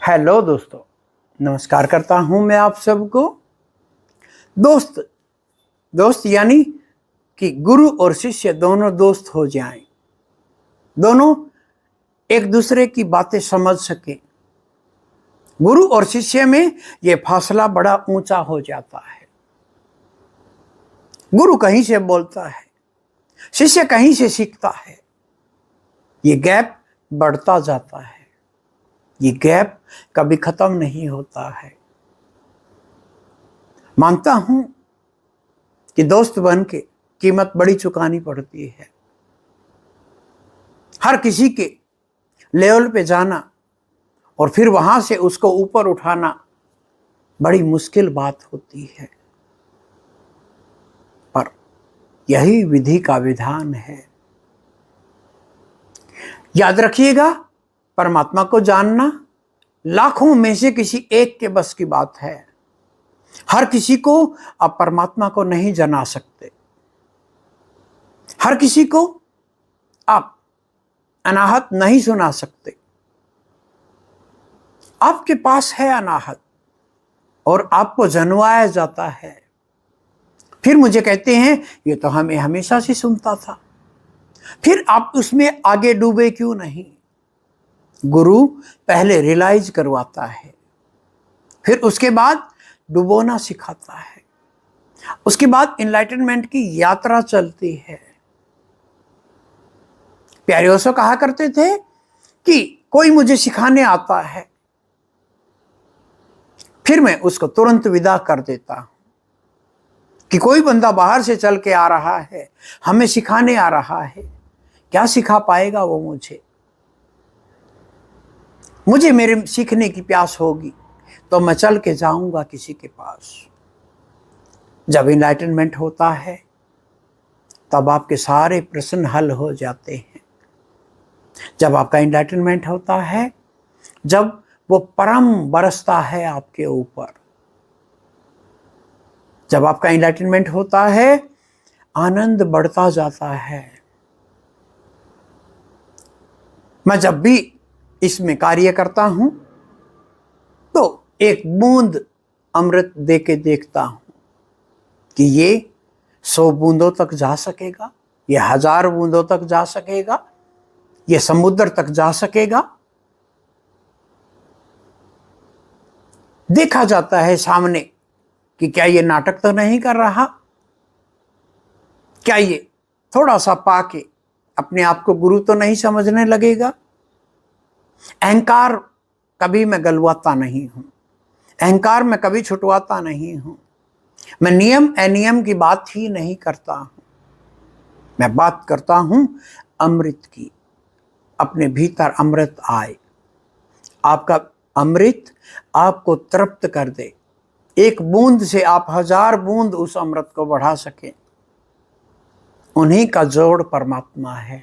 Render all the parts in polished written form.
Hello दोस्तों, नमस्कार करता हूं मैं आप सबको। दोस्त यानी कि गुरु और शिष्य दोनों दोस्त हो जाएं, दोनों एक दूसरे की बातें समझ सके। गुरु और शिष्य में यह फासला बड़ा ऊंचा हो जाता है। गुरु कहीं से बोलता है, शिष्य कहीं से सीखता है। ये गैप बढ़ता जाता है, ये गैप कभी खत्म नहीं होता है। मानता हूं कि दोस्त बन के कीमत बड़ी चुकानी पड़ती है। हर किसी के लेवल पे जाना और फिर वहां से उसको ऊपर उठाना बड़ी मुश्किल बात होती है, पर यही विधि का विधान है। याद रखिएगा, परमात्मा को जानना लाखों में से किसी एक के बस की बात है। हर किसी को आप परमात्मा को नहीं जाना सकते। हर किसी को आप अनाहत नहीं सुना सकते। आपके पास है अनाहत और आपको जनवाया जाता है। फिर मुझे कहते हैं ये तो हमें हमेशा से सुनता था, फिर आप उसमें आगे डूबे क्यों नहीं? गुरु पहले रियलाइज करवाता है, फिर उसके बाद डुबोना सिखाता है, उसके बाद एनलाइटनमेंट की यात्रा चलती है। प्यारे ओशो कहा करते थे कि कोई मुझे सिखाने आता है, फिर मैं उसको तुरंत विदा कर देता हूं। कि कोई बंदा बाहर से चल के आ रहा है, हमें सिखाने आ रहा है, क्या सिखा पाएगा वो मुझे मेरे सीखने की प्यास होगी तो मैं चल के जाऊंगा किसी के पास। जब एनलाइटनमेंट होता है तब आपके सारे प्रश्न हल हो जाते हैं। जब आपका एनलाइटनमेंट होता है, जब वो परम बरसता है आपके ऊपर, जब आपका एनलाइटनमेंट होता है, आनंद बढ़ता जाता है। मैं जब भी इसमें कार्य करता हूं तो एक बूंद अमृत दे के देखता हूं कि ये 100 बूंदों तक जा सकेगा, ये 1000 बूंदों तक जा सकेगा, ये समुद्र तक जा सकेगा। देखा जाता है सामने कि क्या ये नाटक तो नहीं कर रहा, क्या ये थोड़ा सा पाके अपने आप को गुरु तो नहीं समझने लगेगा। अहंकार कभी मैं गलवाता नहीं हूं, अहंकार में कभी छुटवाता नहीं हूं। मैं नियम अनियम की बात ही नहीं करता हूं, मैं बात करता हूं अमृत की। अपने भीतर अमृत आए, आपका अमृत आपको तृप्त कर दे। एक बूंद से आप 1000 बूंद उस अमृत को बढ़ा सके, उन्हीं का जोड़ परमात्मा है।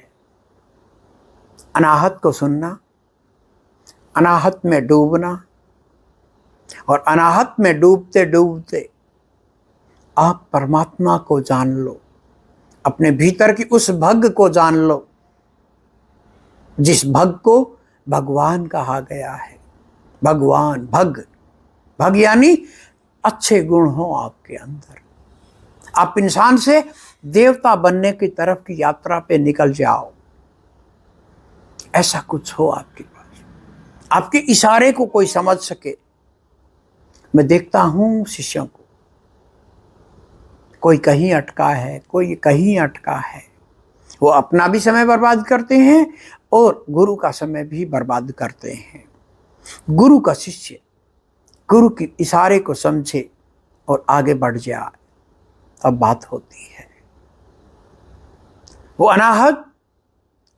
अनाहत को सुनना, अनाहत में डूबना, और अनाहत में डूबते डूबते आप परमात्मा को जान लो, अपने भीतर की उस भग को जान लो जिस भग को भगवान कहा गया है। भगवान, भग यानी अच्छे गुण हो आपके अंदर। आप इंसान से देवता बनने की तरफ की यात्रा पे निकल जाओ, ऐसा कुछ हो आपके पास, आपके इशारे को कोई समझ सके। मैं देखता हूं शिष्यों को, कोई कहीं अटका है, कोई कहीं अटका है। वो अपना भी समय बर्बाद करते हैं और गुरु का समय भी बर्बाद करते हैं। गुरु का शिष्य गुरु के इशारे को समझे और आगे बढ़ जाए, तब बात होती है। वो अनाहत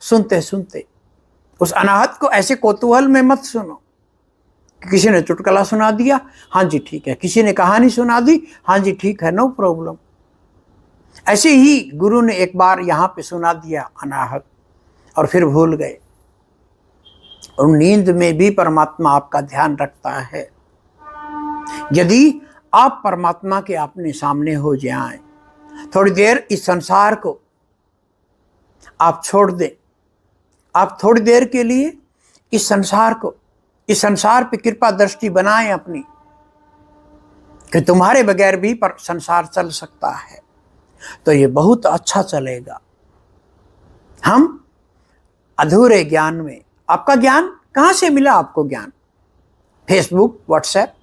सुनते सुनते उस अनाहत को ऐसे कौतूहल में मत सुनो कि किसी ने चुटकुला सुना दिया, हाँ जी ठीक है, किसी ने कहानी सुना दी, हाँ जी ठीक है, नो प्रॉब्लम। ऐसे ही गुरु ने एक बार यहाँ पे सुना दिया अनाहत और फिर भूल गए। और नींद में भी परमात्मा आपका ध्यान रखता है। यदि आप परमात्मा के अपने सामने हो जाएं, थोड़ी देर इस संसार को आप छोड़ दें, आप थोड़ी देर के लिए इस संसार को इस संसार पे कृपा दृष्टि बनाएं अपनी, कि तुम्हारे बगैर भी पर संसार चल सकता है, तो ये बहुत अच्छा चलेगा। हम अधूरे ज्ञान में, आपका ज्ञान कहां से मिला? आपको ज्ञान फेसबुक, व्हाट्सएप।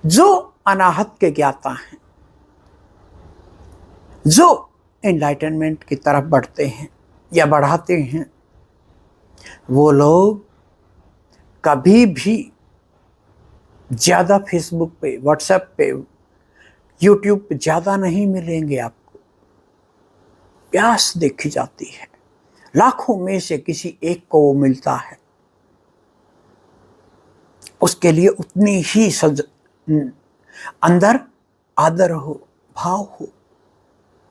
जो अनाहत के ज्ञाता हैं, जो एनलाइटनमेंट की तरफ बढ़ते हैं या बढ़ाते हैं, वो लोग कभी भी ज्यादा फेसबुक पे, व्हाट्सएप पे, यूट्यूब पे ज्यादा नहीं मिलेंगे आपको। प्यास देखी जाती है, लाखों में से किसी एक को वो मिलता है, उसके लिए उतनी ही अंदर आदर हो, भाव हो,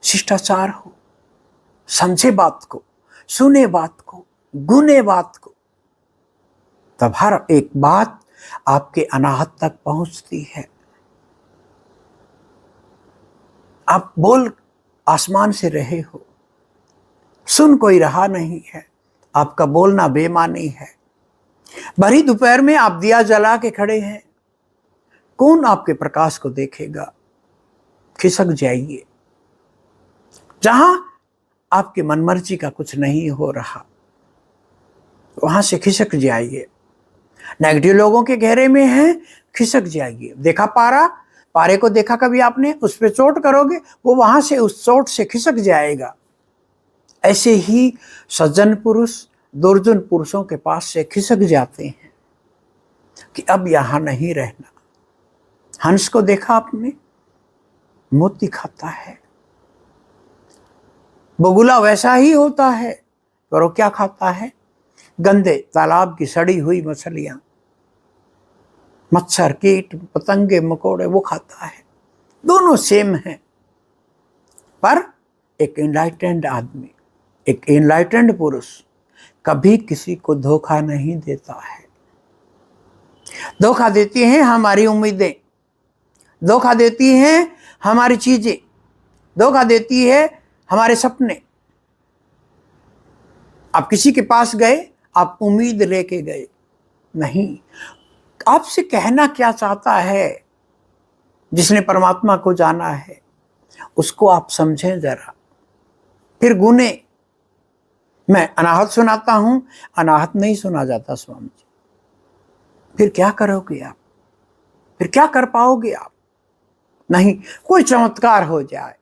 शिष्टाचार हो, समझे बात को, सुने बात को, गुने बात को, तब हर एक बात आपके अनाहत तक पहुंचती है। आप बोल आसमान से रहे हो, सुन कोई रहा नहीं है, आपका बोलना बेमानी है। भरी दोपहर में आप दिया जला के खड़े हैं, कौन आपके प्रकाश को देखेगा? खिसक जाइए। जहां आपकी मनमर्जी का कुछ नहीं हो रहा, वहां से खिसक जाइए। नेगेटिव लोगों के घेरे में है, खिसक जाइए। देखा पारा, पारे को देखा कभी आपने? उस पर चोट करोगे, वो वहां से उस चोट से खिसक जाएगा। ऐसे ही सज्जन पुरुष दुर्जन पुरुषों के पास से खिसक जाते हैं कि अब यहां नहीं रहना। हंस को देखा आपने? मोती खाता है। बगुला वैसा ही होता है, पर वो क्या खाता है? गंदे तालाब की सड़ी हुई मछलियां, मच्छर, कीट, पतंगे, मकोड़े वो खाता है। दोनों सेम हैं। पर एक एनलाइटेंड आदमी, एक एनलाइटेंड पुरुष कभी किसी को धोखा नहीं देता है। धोखा देती हैं हमारी उम्मीदें, धोखा देती हैं हमारी चीजें, धोखा देती है हमारे सपने। आप किसी के पास गए, आप उम्मीद लेके गए, नहीं, आपसे कहना क्या चाहता है जिसने परमात्मा को जाना है, उसको आप समझें जरा, फिर गुने। मैं अनाहत सुनाता हूं, अनाहत नहीं सुना जाता स्वामी जी, फिर क्या करोगे आप? फिर क्या कर पाओगे आप? नहीं, कोई चमत्कार हो जाए।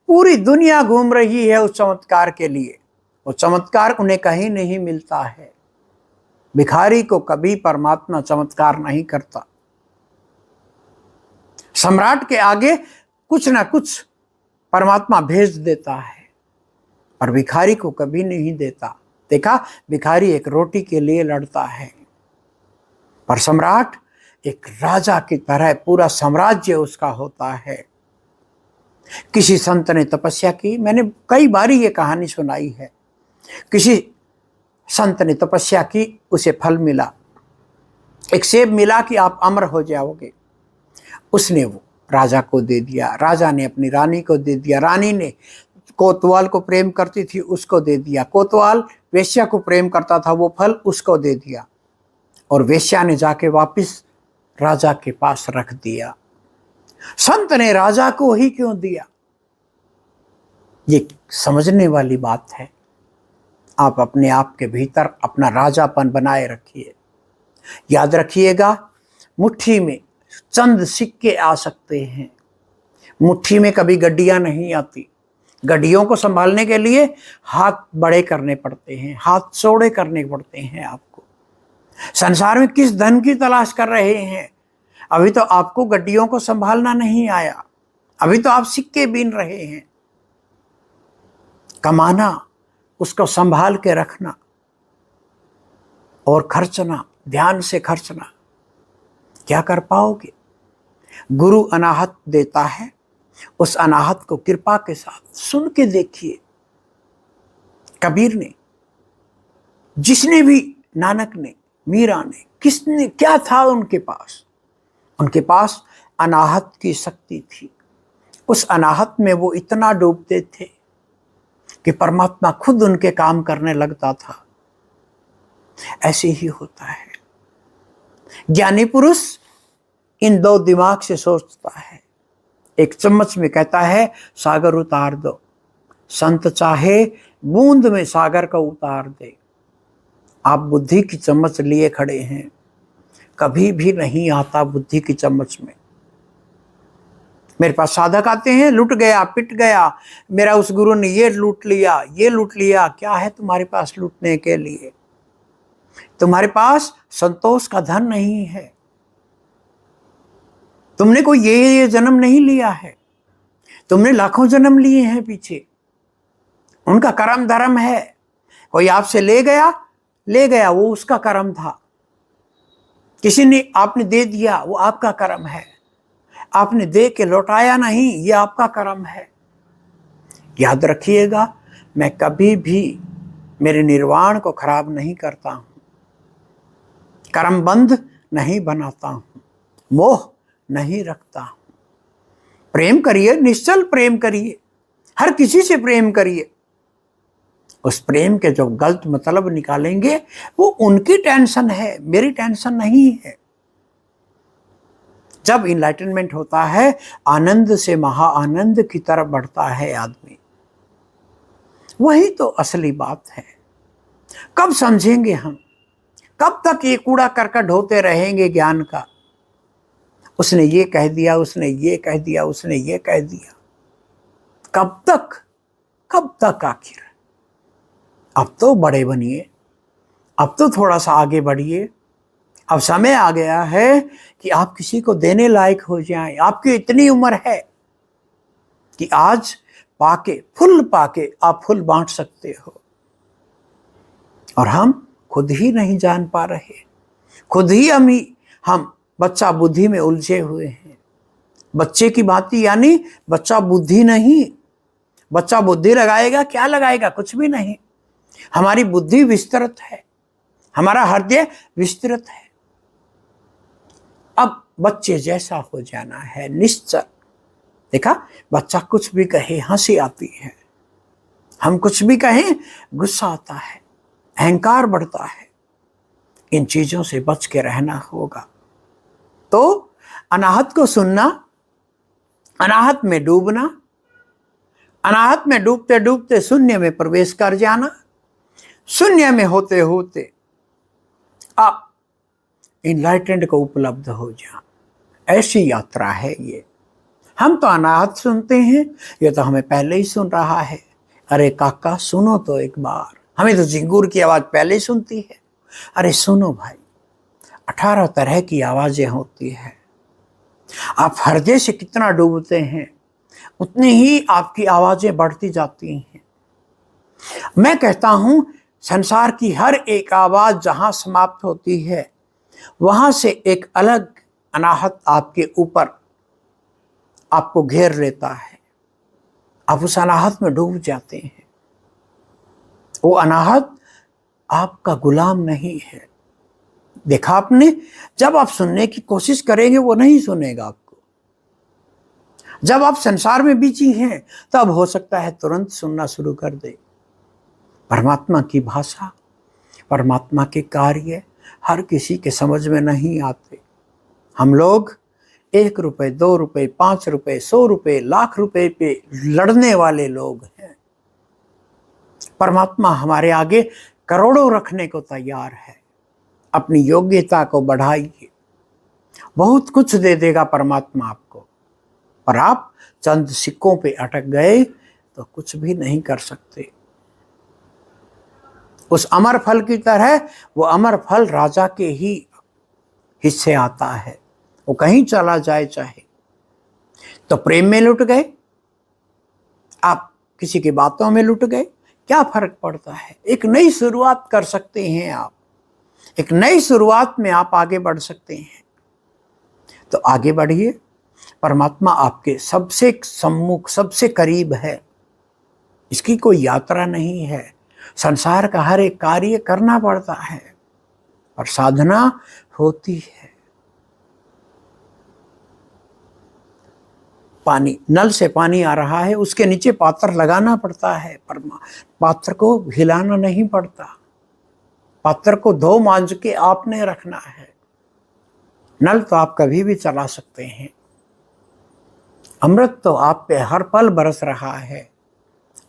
पूरी दुनिया घूम रही है उस चमत्कार के लिए, वो चमत्कार उन्हें कहीं नहीं मिलता है। भिखारी को कभी परमात्मा चमत्कार नहीं करता। सम्राट के आगे कुछ ना कुछ परमात्मा भेज देता है, पर भिखारी को कभी नहीं देता। देखा, भिखारी एक रोटी के लिए लड़ता है, पर सम्राट एक राजा की तरह पूरा साम्राज्य उसका होता है। किसी संत ने तपस्या की, मैंने कई बारी ये कहानी सुनाई है। किसी संत ने तपस्या की, उसे फल मिला, एक सेब मिला कि आप अमर हो जाओगे। उसने वो राजा को दे दिया, राजा ने अपनी रानी को दे दिया, रानी ने कोतवाल को प्रेम करती थी उसको दे दिया, कोतवाल वेश्या को प्रेम करता था, वो फल उसको दे दिया, और वेश्या ने जाके वापस राजा के पास रख दिया। संत ने राजा को ही क्यों दिया? ये समझने वाली बात है। आप अपने आप के भीतर अपना राजापन बनाए रखिए। याद रखिएगा, मुट्ठी में चंद सिक्के आ सकते हैं, मुट्ठी में कभी गड्डियां नहीं आती। गड्डियों को संभालने के लिए हाथ बड़े करने पड़ते हैं, हाथ चौड़े करने पड़ते हैं आपको। संसार में किस धन की तलाश कर रहे हैं? अभी तो आपको गड्डियों को संभालना नहीं आया, अभी तो आप सिक्के बीन रहे हैं। कमाना, उसको संभाल के रखना और खर्चना, ध्यान से खर्चना, क्या कर पाओगे? गुरु अनाहत देता है, उस अनाहत को कृपा के साथ सुन के देखिए। कबीर ने, जिसने भी, नानक ने, मीरा ने, किसने, क्या था उनके पास? उनके पास अनाहत की शक्ति थी। उस अनाहत में वो इतना डूबते थे कि परमात्मा खुद उनके काम करने लगता था। ऐसे ही होता है। ज्ञानी पुरुष इन दो दिमाग से सोचता है। एक चम्मच में कहता है सागर उतार दो, संत चाहे बूंद में सागर का उतार दे। आप बुद्धि की चम्मच लिए खड़े हैं, कभी भी नहीं आता बुद्धि की चम्मच में। मेरे पास साधक आते हैं, लूट गया, पिट गया, मेरा उस गुरु ने ये लूट लिया, ये लूट लिया। क्या है तुम्हारे पास लूटने के लिए? तुम्हारे पास संतोष का धन नहीं है। तुमने कोई ये जन्म नहीं लिया है, तुमने लाखों जन्म लिए हैं पीछे। उनका कर्म धर्म है। कोई आपसे ले गया, वो उसका कर्म था। किसी ने आपने दे दिया, वो आपका कर्म है। आपने दे के लौटाया नहीं, ये आपका कर्म है। याद रखिएगा, मैं कभी भी मेरे निर्वाण को खराब नहीं करता हूं, कर्म बंध नहीं बनाता हूं, मोह नहीं रखता हूं। प्रेम करिए, निश्चल प्रेम करिए, हर किसी से प्रेम करिए। उस प्रेम के जो गलत मतलब निकालेंगे वो उनकी टेंशन है, मेरी टेंशन नहीं है। जब इनलाइटनमेंट होता है, आनंद से महा आनंद की तरफ बढ़ता है आदमी। वही तो असली बात है। कब समझेंगे हम? कब तक ये कूड़ा करकट होते रहेंगे ज्ञान का? उसने ये कह दिया, उसने ये कह दिया, उसने ये कह दिया। कब तक? कब तक आखिर? अब तो बड़े बनिए, अब तो थोड़ा सा आगे बढ़िए। अब समय आ गया है कि आप किसी को देने लायक हो जाएं। आपकी इतनी उम्र है कि आज फुल पाके आप फुल बांट सकते हो, और हम खुद ही नहीं जान पा रहे। खुद ही हम बच्चा बुद्धि में उलझे हुए हैं। बच्चे की भांति, यानी बच्चा बुद्धि नहीं। बच्चा बुद्धि लगाएगा, क्या लगाएगा? कुछ भी नहीं। हमारी बुद्धि विस्तृत है, हमारा हृदय विस्तृत है। अब बच्चे जैसा हो जाना है, निश्चल। देखा, बच्चा कुछ भी कहे हंसी आती है, हम कुछ भी कहें गुस्सा आता है, अहंकार बढ़ता है। इन चीजों से बच के रहना होगा। तो अनाहत को सुनना, अनाहत में डूबना, अनाहत में डूबते डूबते शून्य में प्रवेश कर जाना, शून्य में होते होते आप इनलाइटेंड को उपलब्ध हो जा। ऐसी यात्रा है ये। हम तो अनाहत सुनते हैं, ये तो हमें पहले ही सुन रहा है। अरे काका सुनो तो एक बार, हमें तो झिंगूर की आवाज पहले ही सुनती है। अरे सुनो भाई, 18 तरह की आवाजें होती है। आप हृदय से कितना डूबते हैं, उतनी ही आपकी आवाजें बढ़ती जाती हैं। मैं कहता हूं, संसार की हर एक आवाज जहां समाप्त होती है, वहां से एक अलग अनाहत आपके ऊपर आपको घेर लेता है। आप उस अनाहत में डूब जाते हैं। वो अनाहत आपका गुलाम नहीं है। देखा आपने, जब आप सुनने की कोशिश करेंगे वो नहीं सुनेगा आपको। जब आप संसार में बिजी हैं, तब हो सकता है तुरंत सुनना शुरू कर दे। परमात्मा की भाषा, परमात्मा के कार्य हर किसी के समझ में नहीं आते। हम लोग 1 रुपए, 2 रुपए, 5 रुपए, 100 रुपए, लाख रुपए पे लड़ने वाले लोग हैं। परमात्मा हमारे आगे करोड़ों रखने को तैयार है। अपनी योग्यता को बढ़ाइए, बहुत कुछ दे देगा परमात्मा आपको। पर आप चंद सिक्कों पे अटक गए तो कुछ भी नहीं कर सकते। उस अमर फल की तरह वो अमर फल राजा के ही हिस्से आता है, वो कहीं चला जाए चाहे। तो प्रेम में लुट गए, आप किसी की बातों में लुट गए, क्या फर्क पड़ता है? एक नई शुरुआत कर सकते हैं आप। एक नई शुरुआत में आप आगे बढ़ सकते हैं। तो आगे बढ़िए। परमात्मा आपके सबसे सम्मुख, सबसे करीब है। इसकी कोई यात्रा नहीं है। संसार का हर एक कार्य करना पड़ता है, और साधना होती है। पानी, नल से पानी आ रहा है, उसके नीचे पात्र लगाना पड़ता है, पर पात्र को हिलाना नहीं पड़ता। पात्र को धो मांज के आपने रखना है। नल तो आप कभी भी चला सकते हैं। अमृत तो आप पे हर पल बरस रहा है।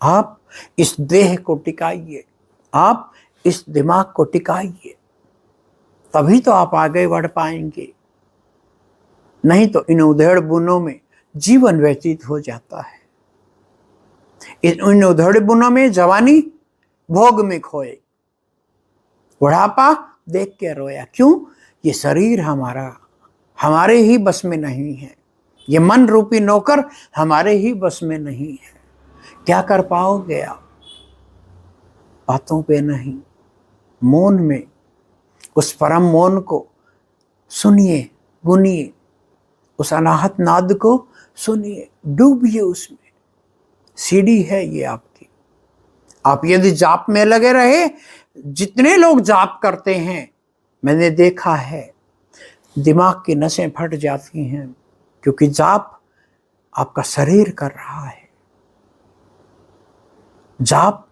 आप इस देह को टिकाइए, आप इस दिमाग को टिकाइए, तभी तो आप आगे बढ़ पाएंगे। नहीं तो इन उधेड़ बुनों में जीवन व्यतीत हो जाता है। इन उधेड़ बुनों में जवानी भोग में खोए, बुढ़ापा देख के रोया। क्यों? ये शरीर हमारा हमारे ही बस में नहीं है। ये मन रूपी नौकर हमारे ही बस में नहीं है। क्या कर पाओगे आप? बातों पे नहीं, मौन में उस परम मौन को सुनिए, गुनिए, उस अनाहत नाद को सुनिए, डूबिए उसमें। सीढ़ी है ये आपकी। आप यदि जाप में लगे रहे, जितने लोग जाप करते हैं मैंने देखा है, दिमाग की नसें फट जाती हैं, क्योंकि जाप आपका शरीर कर रहा है। जाप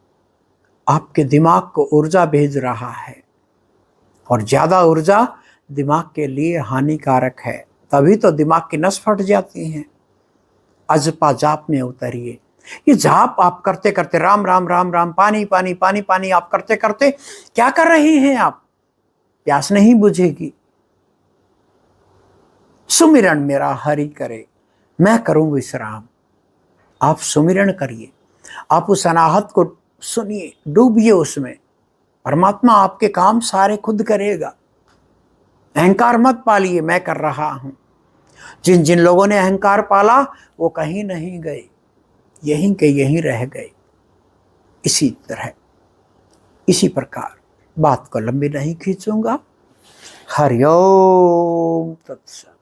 आपके दिमाग को ऊर्जा भेज रहा है, और ज्यादा ऊर्जा दिमाग के लिए हानिकारक है। तभी तो दिमाग की नस फट जाती हैं। अजपा जाप में उतरिए। ये जाप आप करते करते राम राम राम राम, पानी पानी पानी पानी आप करते करते क्या कर रहे हैं आप? प्यास नहीं बुझेगी। सुमिरन मेरा हरि करे, मैं करूं विश्राम। आप सुमिरन करिए, आप उस अनाहत को सुनिए, डूबिए उसमें। परमात्मा आपके काम सारे खुद करेगा। अहंकार मत पालिए, मैं कर रहा हूं। जिन जिन लोगों ने अहंकार पाला वो कहीं नहीं गए, यहीं के यहीं रह गए। इसी तरह, इसी प्रकार बात को लंबी नहीं खींचूंगा। हरिओम तत्सत।